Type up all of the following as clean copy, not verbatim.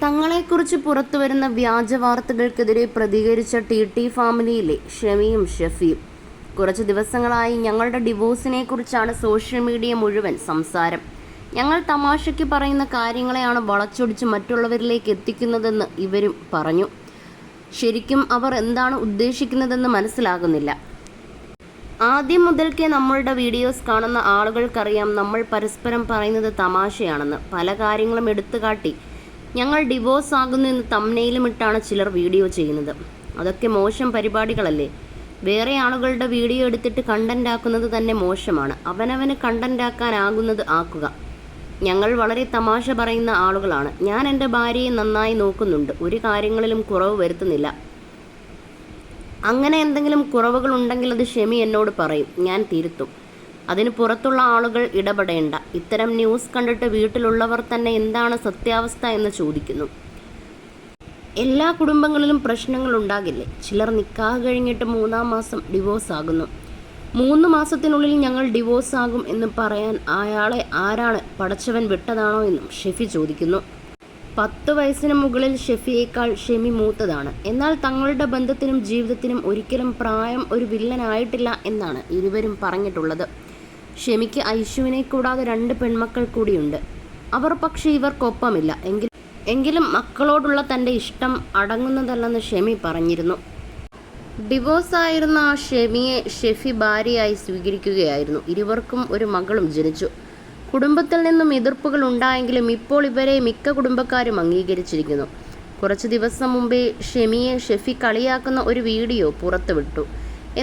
തങ്ങളെക്കുറിച്ച് പുറത്തുവരുന്ന വ്യാജ വാർത്തകൾക്കെതിരെ പ്രതികരിച്ച ടി ഫാമിലിയിലെ ഷെമിയും ഷെഫിയും. കുറച്ച് ദിവസങ്ങളായി ഞങ്ങളുടെ ഡിവോഴ്സിനെ കുറിച്ചാണ് സോഷ്യൽ മീഡിയ മുഴുവൻ സംസാരം. ഞങ്ങൾ തമാശയ്ക്ക് പറയുന്ന കാര്യങ്ങളെയാണ് വളച്ചൊടിച്ച് മറ്റുള്ളവരിലേക്ക് എത്തിക്കുന്നതെന്ന് ഇവരും പറഞ്ഞു. ശരിക്കും അവർ എന്താണ് ഉദ്ദേശിക്കുന്നതെന്ന് മനസ്സിലാകുന്നില്ല. ആദ്യം മുതൽക്കേ നമ്മളുടെ വീഡിയോസ് കാണുന്ന ആളുകൾക്കറിയാം നമ്മൾ പരസ്പരം പറയുന്നത് തമാശയാണെന്ന്. പല കാര്യങ്ങളും എടുത്തുകാട്ടി ഞങ്ങൾ ഡിവോഴ്സ് ആകുന്നു എന്ന് തംബ്നെയിലും ഇട്ടാണ് ചിലർ വീഡിയോ ചെയ്യുന്നത്. അതൊക്കെ മോശം പരിപാടികളല്ലേ? വേറെ ആളുകളുടെ വീഡിയോ എടുത്തിട്ട് കണ്ടന്റ് ആക്കുന്നത് തന്നെ മോശമാണ്. അവനവന് കണ്ടന്റ് ആക്കാനാകുന്നത് ആക്കുക. ഞങ്ങൾ വളരെ തമാശ പറയുന്ന ആളുകളാണ്. ഞാൻ എൻ്റെ ഭാര്യയെ നന്നായി നോക്കുന്നുണ്ട്, ഒരു കാര്യങ്ങളിലും കുറവ് വരുത്തുന്നില്ല. അങ്ങനെ എന്തെങ്കിലും കുറവുകൾ ഉണ്ടെങ്കിൽ അത് ഷെമി എന്നോട് പറയും, ഞാൻ തിരുത്തും. അതിന് പുറത്തുള്ള ആളുകൾ ഇടപെടേണ്ട. ഇത്തരം ന്യൂസ് കണ്ടിട്ട് വീട്ടിലുള്ളവർ തന്നെ എന്താണ് സത്യാവസ്ഥ എന്ന് ചോദിക്കുന്നു. എല്ലാ കുടുംബങ്ങളിലും പ്രശ്നങ്ങൾ ഉണ്ടാകില്ലേ? ചിലർ നിക്കാഹ് കഴിഞ്ഞിട്ട് 3-ാം മാസം ഡിവോഴ്സ് ആകുന്നു. 3 മാസത്തിനുള്ളിൽ ഞങ്ങൾ ഡിവോഴ്സ് ആകും എന്ന് പറയാൻ അയാളെ ആരാണ്? പടച്ചവൻ വിട്ടതാണോ എന്നും ഷെഫി ചോദിക്കുന്നു. 10 വയസ്സിന് മുകളിൽ ഷെഫിയേക്കാൾ ഷെമി മൂത്തതാണ്. എന്നാൽ തങ്ങളുടെ ബന്ധത്തിനും ജീവിതത്തിനും ഒരിക്കലും പ്രായം ഒരു വില്ലനായിട്ടില്ല എന്നാണ് ഇരുവരും പറഞ്ഞിട്ടുള്ളത്. ഷെമിക്ക് ഐശുവിനെ കൂടാതെ 2 പെൺമക്കൾ കൂടിയുണ്ട്. അവർ പക്ഷേ ഇവർക്കൊപ്പമില്ല. എങ്കിലും മക്കളോടുള്ള തൻ്റെ ഇഷ്ടം അടങ്ങുന്നതല്ലെന്ന് ഷെമി പറഞ്ഞിരുന്നു. ഡിവോഴ്സായിരുന്ന ആ ഷെമിയെ ഷെഫി ഭാര്യയായി സ്വീകരിക്കുകയായിരുന്നു. ഇരുവർക്കും ഒരു മകളും ജനിച്ചു. കുടുംബത്തിൽ നിന്നും എതിർപ്പുകൾ ഉണ്ടായെങ്കിലും ഇപ്പോൾ ഇവരെ മിക്ക കുടുംബക്കാരും അംഗീകരിച്ചിരിക്കുന്നു. കുറച്ച് ദിവസം മുമ്പേ ഷെമിയെ ഷെഫി കളിയാക്കുന്ന ഒരു വീഡിയോ പുറത്തുവിട്ടു.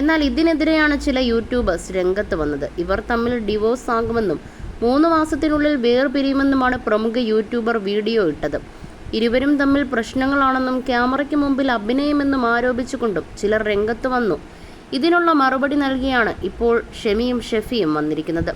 എന്നാൽ ഇതിനെതിരെയാണ് ചില യൂട്യൂബേഴ്സ് രംഗത്ത് വന്നത്. ഇവർ തമ്മിൽ ഡിവോഴ്സ് ആകുമെന്നും 3 മാസത്തിനുള്ളിൽ വേർപിരിയുമെന്നുമാണ് പ്രമുഖ യൂട്യൂബർ വീഡിയോ ഇട്ടത്. ഇരുവരും തമ്മിൽ പ്രശ്നങ്ങളാണെന്നും ക്യാമറയ്ക്ക് മുമ്പിൽ അഭിനയമെന്നും ആരോപിച്ചുകൊണ്ടും ചിലർ രംഗത്ത് വന്നു. ഇതിനുള്ള മറുപടി നൽകിയാണ് ഇപ്പോൾ ഷെമിയും ഷെഫിയും വന്നിരിക്കുന്നത്.